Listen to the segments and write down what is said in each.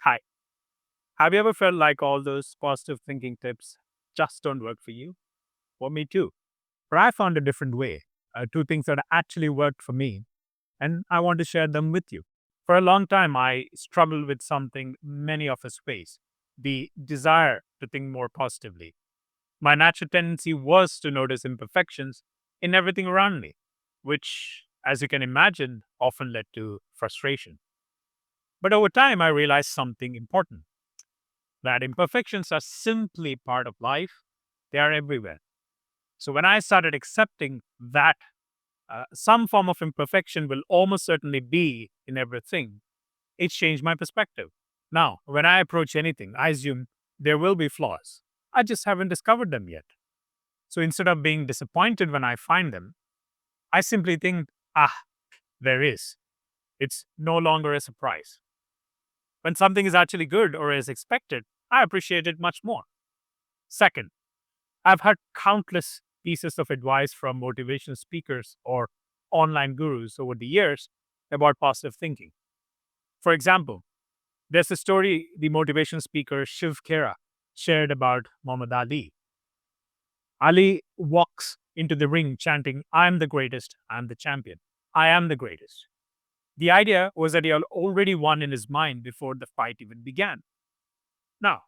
Hi. Have you ever felt like all those positive thinking tips just don't work for you? For me too. But I found a different way. Two things that actually worked for me, and I want to share them with you. For a long time, I struggled with something many of us face: the desire to think more positively. My natural tendency was to notice imperfections in everything around me, which, as you can imagine, often led to frustration. But over time, I realized something important: that imperfections are simply part of life, they are everywhere. So when I started accepting that some form of imperfection will almost certainly be in everything, it changed my perspective. Now, when I approach anything, I assume there will be flaws. I just haven't discovered them yet. So instead of being disappointed when I find them, I simply think, there is. It's no longer a surprise. When something is actually good or as expected, I appreciate it much more. Second, I've heard countless pieces of advice from motivational speakers or online gurus over the years about positive thinking. For example, there's a story the motivational speaker Shiv Khera shared about Muhammad Ali. Ali walks into the ring chanting, "I am the greatest, I am the champion, I am the greatest." The idea was that he had already won in his mind before the fight even began. Now,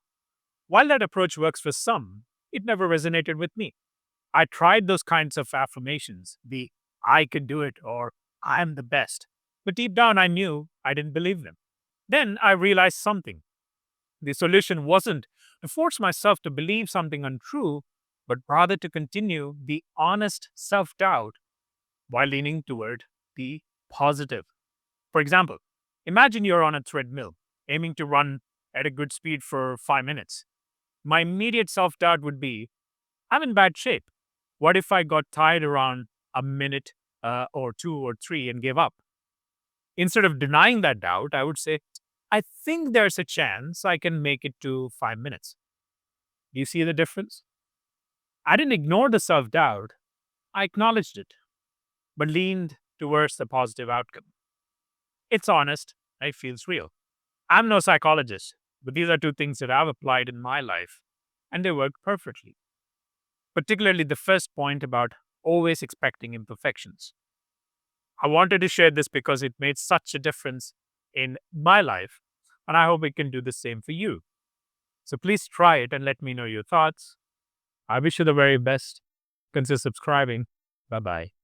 while that approach works for some, it never resonated with me. I tried those kinds of affirmations, the "I can do it" or "I am the best." But deep down, I knew I didn't believe them. Then I realized something. The solution wasn't to force myself to believe something untrue, but rather to continue the honest self doubt while leaning toward the positive. For example, imagine you're on a treadmill, aiming to run at a good speed for 5 minutes. My immediate self doubt would be, I'm in bad shape. What if I got tired around a minute or two or three and gave up? Instead of denying that doubt, I would say, I think there's a chance I can make it to 5 minutes. Do you see the difference? I didn't ignore the self doubt, I acknowledged it, but leaned towards the positive outcome. It's honest, it feels real. I'm no psychologist, but these are two things that I've applied in my life, and they work perfectly. Particularly the first point about always expecting imperfections. I wanted to share this because it made such a difference in my life, and I hope it can do the same for you. So please try it and let me know your thoughts. I wish you the very best. Consider subscribing. Bye bye.